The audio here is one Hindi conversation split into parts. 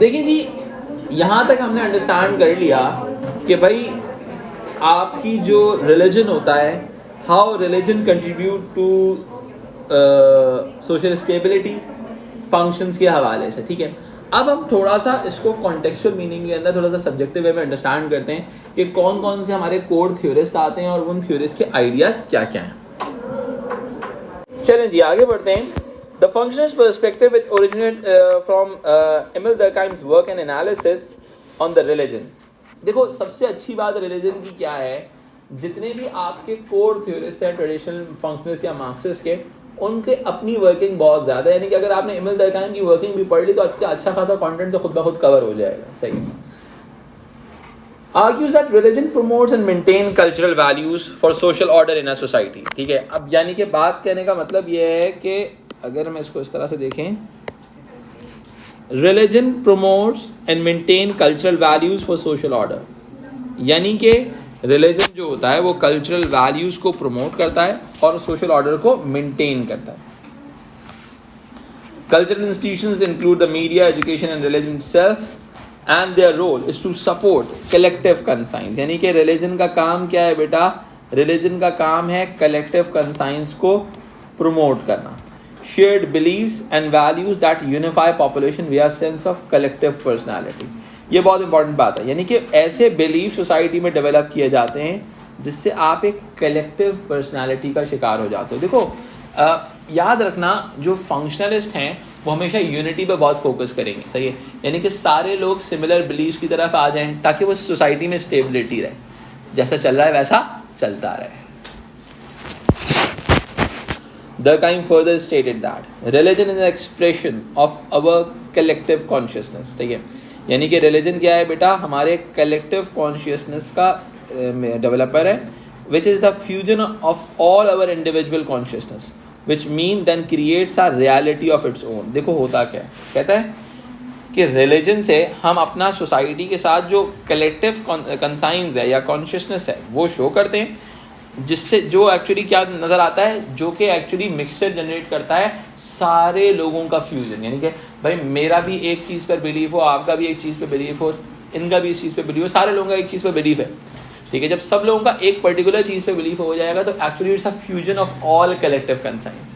देखिए जी, यहाँ तक हमने अंडरस्टैंड कर लिया कि भाई आपकी जो रिलीजन होता है, how religion contribute to social stability functions के हवाले से, ठीक है। अब हम थोड़ा सा इसको कॉन्टेक्चुअल मीनिंग के अंदर थोड़ा सा सब्जेक्टिव वे में अंडरस्टैंड करते हैं कि कौन कौन से हमारे कोर थ्योरिस्ट आते हैं और उन थ्योरिस्ट के आइडियाज क्या क्या हैं। चलें जी आगे बढ़ते हैं। The functionalist perspective which originated from Emile Durkheim's work and analysis on the religion। देखो सबसे अच्छी बात रिलीजन की क्या है, जितने भी आपके कोर थ्योरिस्ट हैं ट्रेडिशनल फंक्शनलिस्ट या मार्क्सिस्ट के, उनके अपनी वर्किंग बहुत ज़्यादा है, यानी कि अगर आपने एमिल दरकाइम की वर्किंग भी पढ़ ली तो अच्छा खासा कंटेंट तो खुद ब खुद कवर हो जाएगा। सही। Argues that religion promotes and maintain cultural values for social order in a society। ठीक है, अब यानी कि बात कहने का मतलब ये है कि अगर हम इसको इस तरह से देखें, religion promotes and maintain cultural values for social order, यानी कि रिलीजन जो होता है वो कल्चरल वैल्यूज को प्रमोट करता है और सोशल ऑर्डर को मेंटेन करता है। Cultural institutions include the media, education and religion itself, and their role is to support collective conscience। यानी कि रिलीजन का काम क्या है बेटा, रिलीजन का काम है कलेक्टिव कंसाइंस को प्रमोट करना। Shared beliefs and values that unify population via sense of collective personality. ये बहुत इंपॉर्टेंट बात है, यानी कि ऐसे बिलीफ सोसाइटी में डेवलप किए जाते हैं जिससे आप एक कलेक्टिव पर्सनालिटी का शिकार हो जाते हो। देखो याद रखना, जो फंक्शनलिस्ट हैं वो हमेशा यूनिटी पे बहुत फोकस करेंगे, सही है, यानी कि सारे लोग सिमिलर बिलीफ की तरफ आ जाएं ताकि वो सोसाइटी में स्टेबिलिटी रहे, जैसा चल रहा है वैसा चलता रहे। Durkheim further stated that religion is an expression of our collective consciousness। ठीक है, यानी कि रिलीजन क्या है बेटा, हमारे कलेक्टिव कॉन्शियसनेस का डेवलपर है, which is the fusion of all our individual consciousness, which mean then creates a reality of its own. देखो होता क्या है, कहता है कि रिलीजन से हम अपना सोसाइटी के साथ जो कलेक्टिव कंसाइंस है या कॉन्शियसनेस है वो शो करते हैं, जिससे जो एक्चुअली क्या नजर आता है, जो कि एक्चुअली मिक्सचर जनरेट करता है सारे लोगों का फ्यूजन, यानी कि भाई मेरा भी एक चीज पर बिलीफ हो, आपका भी एक चीज पर बिलीफ हो, इनका भी इस चीज पे बिलीफ हो, सारे लोगों का एक चीज पर बिलीफ है। ठीक है, जब सब लोगों का एक पर्टिकुलर चीज पे बिलीफ हो जाएगा तो actually it's a fusion of all collective conscience.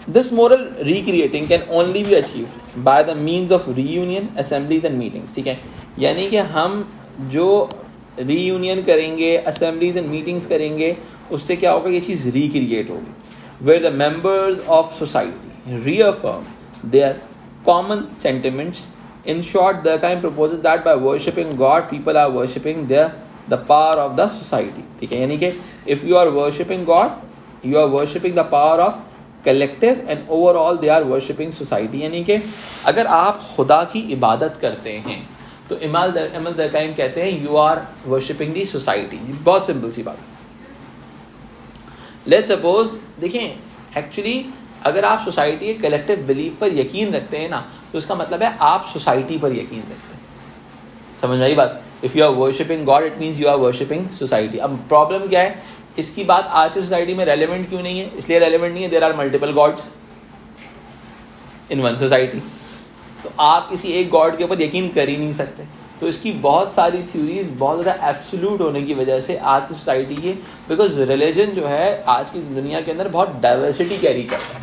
This moral recreating can only be achieved by the means of reunion, assemblies and meetings। ठीक है, यानी कि हम जो रीयूनियन करेंगे, असेंबलीज एंड मीटिंग्स करेंगे, उससे क्या होगा, ये चीज़ रिक्रिएट होगी, where the members of society reaffirm their common sentiments. In short, Durkheim proposes that by worshipping God, people are worshipping the power of the society। ठीक है, यानी कि if you are worshipping God, you are worshipping the power of collective and overall they are worshipping society। यानी कि अगर आप खुदा की इबादत करते हैं तो एमिल दरकाइम कहते हैं you are worshipping the society. बहुत सिंपल सी बात। लेट्स सपोज, देखें एक्चुअली अगर आप सोसाइटी के कलेक्टिव बिलीफ पर यकीन रखते हैं ना, तो इसका मतलब है आप सोसाइटी पर यकीन रखते हैं। समझ आई बात? If you are worshipping God it means you are worshipping society. अब प्रॉब्लम क्या है, इसकी बात आज की सोसाइटी में रेलेवेंट क्यों नहीं है? इसलिए रेलेवेंट नहीं है, there are multiple gods in one society, तो आप किसी एक गॉड के ऊपर यकीन कर ही नहीं सकते। तो इसकी बहुत सारी थ्योरीज बहुत ज़्यादा एब्सोल्यूट होने की वजह से आज की सोसाइटी की, बिकॉज रिलीजन जो है आज की दुनिया के अंदर बहुत डाइवर्सिटी कैरी करता है।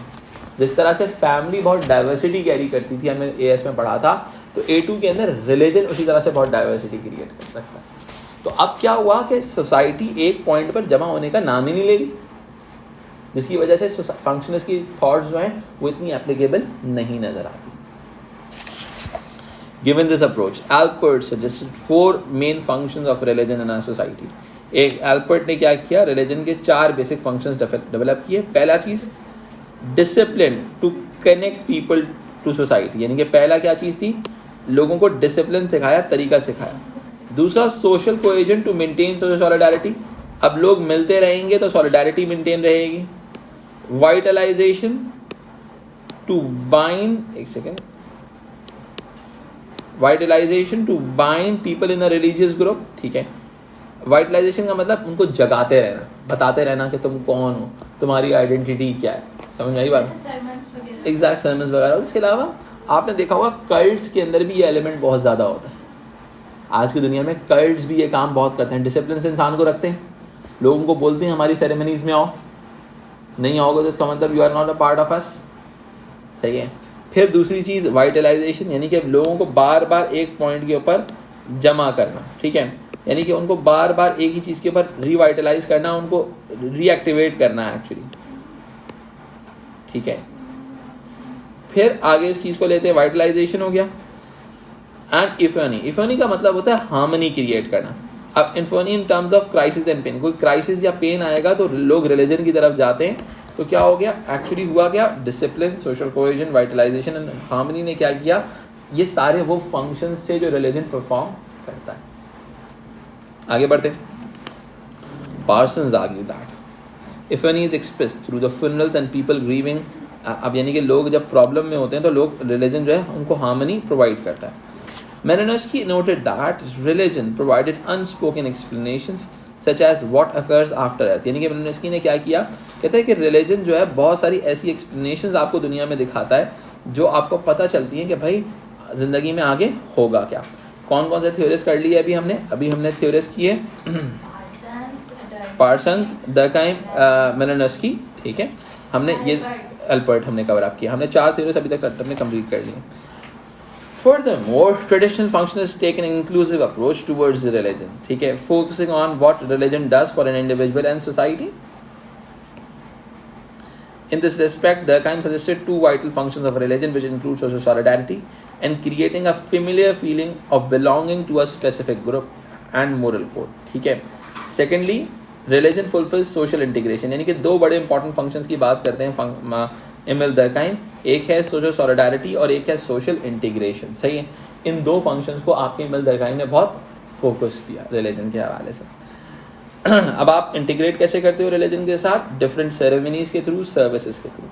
जिस तरह से फैमिली बहुत डाइवर्सिटी कैरी करती थी, हमने AS में पढ़ा था, तो A2 के अंदर रिलीजन उसी तरह से बहुत डाइवर्सिटी क्रिएट कर सकता है। तो अब क्या हुआ कि सोसाइटी एक पॉइंट पर जमा होने का नाम ही नहीं ले रही, जिसकी वजह से फंक्शनलिस्ट की थॉट्स जो हैं वो इतनी एप्लीकेबल नहीं नजर आती। Given this approach, Alpert suggested 4 main functions of religion in a society। एक एल्पर्ट ने क्या किया, रिलीजन के 4 बेसिक फंक्शंस डेवलप किए। पहला चीज discipline to connect people to society, यानी कि पहला क्या चीज थी, लोगों को डिसिप्लिन सिखाया, तरीका सिखाया। दूसरा social cohesion to maintain social solidarity, अब लोग मिलते रहेंगे तो सॉलिडारिटी मेंटेन रहेगी। Vitalization to bind vitalization to bind people in a religious group. ठीक है, वाइटलाइजेशन का मतलब उनको जगाते रहना, बताते रहना कि तुम कौन हो, तुम्हारी आइडेंटिटी क्या है। समझ आई बात? एग्जैक्ट सर्मन्स वगैरह। इसके अलावा आपने देखा होगा कल्ट्स के अंदर भी ये एलिमेंट बहुत ज़्यादा होता है। आज की दुनिया में कल्ट्स भी ये काम बहुत करते हैं, डिसिप्लिन से इंसान को रखते हैं, लोगों को बोलते हैं हमारी सेरेमनीज में आओ, नहीं आओगे तो इसका मतलब you are not a part of us. सही है। फिर दूसरी चीज़ वाइटलाइजेशन, यानी कि लोगों को बार बार एक पॉइंट के ऊपर जमा करना, ठीक है, यानी कि उनको बार बार एक ही चीज़ के ऊपर रिवाइटलाइज करना, उनको रीएक्टिवेट करना है एक्चुअली, ठीक है। फिर आगे इस चीज़ को लेते हैं, वाइटलाइजेशन हो गया। एंड इफोनी का मतलब होता है हार्मनी क्रिएट करना। अब euphony in terms of crisis and pain, कोई क्राइसिस या पेन आएगा तो लोग रिलीजन की तरफ जाते हैं। तो क्या हो गया, एक्चुअली हुआ क्या, discipline, social cohesion, vitalization and harmony ने क्या किया, ये सारे वो फंक्शन से जो रिलीजन परफॉर्म करता है। आगे बढ़ते, Parsons argue that euphony is expressed through the funerals and people grieving. अब यानी कि लोग जब प्रॉब्लम में होते हैं तो लोग, रिलीजन जो है उनको हार्मनी प्रोवाइड करता है। Malinowski noted that religion provided unspoken explanations such as what occurs after death। यानी कि Malinowski ने क्या किया, कहते हैं कि रिलीजन जो है बहुत सारी ऐसी एक्सप्लेनेशंस आपको दुनिया में दिखाता है जो आपको पता चलती हैं कि भाई जिंदगी में आगे होगा क्या। कौन कौन से थ्योरीज कर लिए अभी हमने थ्योरीज किए, पार्सन्स, दरकाइम, मेलिनोस्की, ठीक है, हमने ये अल्बर्ट हमने कवर अप किया। हमने 4 थ्योरीज अभी तक हमने कंप्लीट कर लिए। Furthermore, traditional functionalists take an inclusive approach towards the religion, ठीक है, focusing on what religion does for an individual and society. In this respect, Durkheim suggested 2 vital functions of religion, which include social solidarity and creating a familiar feeling of belonging to a specific group and moral code, ठीक है। Secondly, religion fulfills social integration, यानी कि 2 बड़े important functions की बात करते हैं एमिल दरकाइम, एक है सोशल सॉलिडारिटी और एक है सोशल इंटीग्रेशन। सही है। इन 2 फंक्शंस को आपके एमिल दरकाइम ने बहुत फोकस किया रिलीजन के हवाले से। अब आप इंटीग्रेट कैसे करते हो रिलीजन के साथ, डिफरेंट सेरेमनीज के थ्रू, सर्विसेज के through.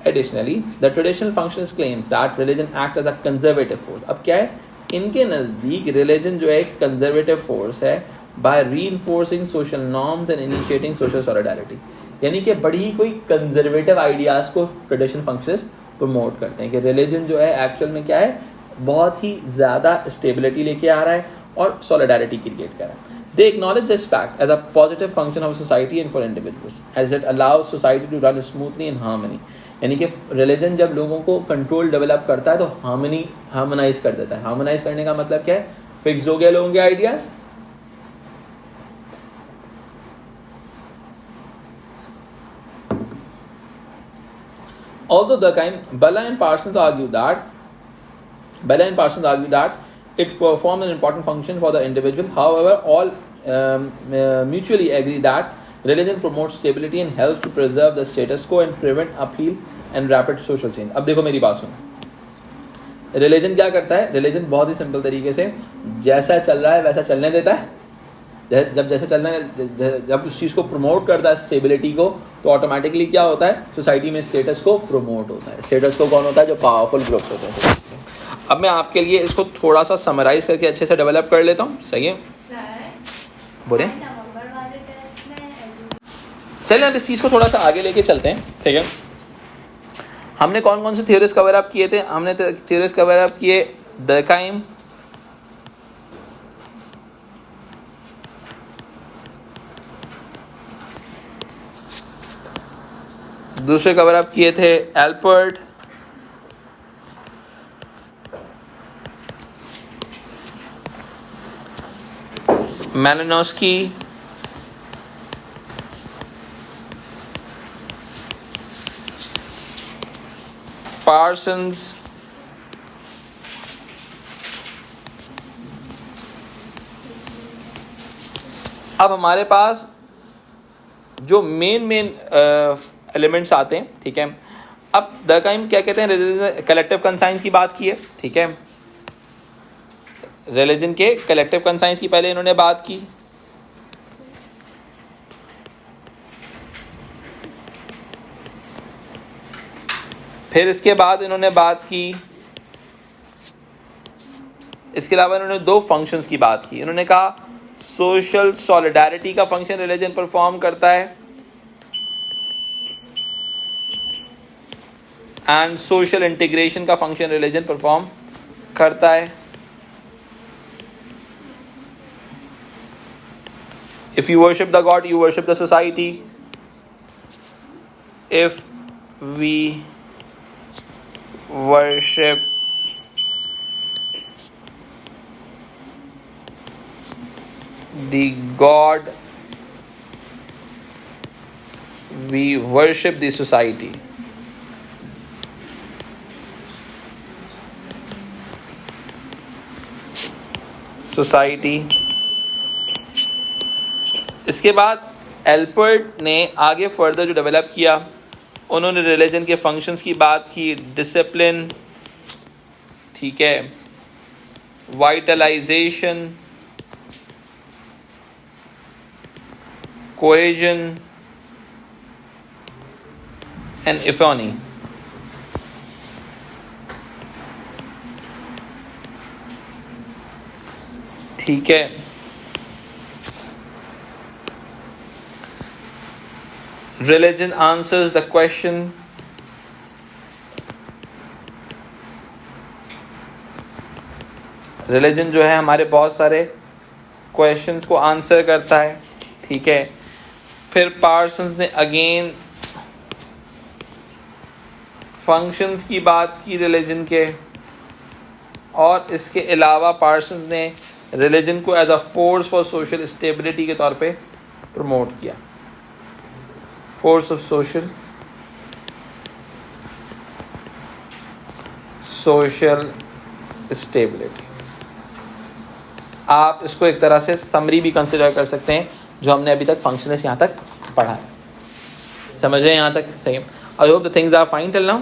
Additionally the traditional functions claims that religion act as a conservative force. अब क्या है, इनके नज़दीक रिलीजन जो है एक कंजर्वेटिव फोर्स है, by reinforcing social norms and initiating social solidarity. यानी कि बड़ी ही कोई कंजर्वेटिव आइडियाज़ को ट्रेडिशनल फंक्शंस प्रमोट करते हैं कि रिलीजन जो है एक्चुअल में क्या है, बहुत ही ज़्यादा स्टेबिलिटी लेके आ रहा है और सॉलिडारिटी क्रिएट कर रहा है। They acknowledge this fact as a positive function of society and for individuals as it allows society to run smoothly in harmony. यानी कि रिलीजन जब लोगों को कंट्रोल डेवलप करता है तो हार्मोनाइज कर देता है। हार्मोनाइज करने का मतलब क्या है, फिक्स हो गया लोगों के ideas, although Bella and Parsons argue that it performs an important function for the individual. However, all mutually agree that religion promotes stability and helps to preserve the status quo and prevent upheaval and rapid social change. अब देखो मेरी बात सुनो, रिलीजन क्या करता है, रिलीजन बहुत ही सिंपल तरीके से जैसा चल रहा है वैसा चलने देता है। जब जैसे चलना है, जब उस चीज़ को प्रमोट करता है स्टेबिलिटी को, तो ऑटोमेटिकली क्या होता है, सोसाइटी में स्टेटस को प्रमोट होता है। स्टेटस को कौन होता है, जो पावरफुल ग्रुप्स होते हैं। अब मैं आपके लिए इसको थोड़ा सा समराइज करके अच्छे से डेवलप कर लेता हूँ। सही है, बोले चलिए अब इस चीज़ को थोड़ा सा आगे लेके चलते हैं। ठीक है, हमने कौन कौन से थ्योरीज कवर अप किए थे, हमने थ्योरीज कवर अप किए दरकाइम, दूसरे कवर अप किए थे एल्बर्ट, मैलिनोस्की, पार्सन्स, अब हमारे पास जो मेन एलिमेंट्स आते हैं। ठीक है, अब दरकाइम क्या कहते हैं, कलेक्टिव कंसाइंस की बात की है। ठीक है, रिलीजन के कलेक्टिव कंसाइंस की पहले इन्होंने बात की। फिर इसके बाद इन्होंने बात की, इसके अलावा इन्होंने 2 फंक्शंस की बात की। इन्होंने कहा सोशल सॉलिडारिटी का फंक्शन रिलीजन परफॉर्म करता है, एंड सोशल इंटीग्रेशन का फंक्शन रिलीजन परफॉर्म करता है. If you worship the God, you worship the society. If we worship the God, we worship the society. Society. इसके बाद एल्पर्ट ने आगे फर्दर जो डेवलप किया, उन्होंने रिलीजन के फंक्शंस की बात की. डिसिप्लिन, ठीक है, वाइटलाइजेशन, कोहेजन एंड इफोनी. ठीक है. Religion answers the question religion जो है हमारे बहुत सारे क्वेश्चंस को आंसर करता है. ठीक है. फिर पार्सन्स ने अगेन फंक्शंस की बात की रिलीजन के, और इसके अलावा पार्सन्स ने रिलीजन को as a force for social stability के तौर पे प्रमोट किया. Force of social stability. आप इसको एक तरह से समरी भी कंसिडर कर सकते हैं जो हमने अभी तक फंक्शनस यहाँ तक पढ़ा है. समझ रहे हैं यहाँ तक? सही. I hope the things are fine till now.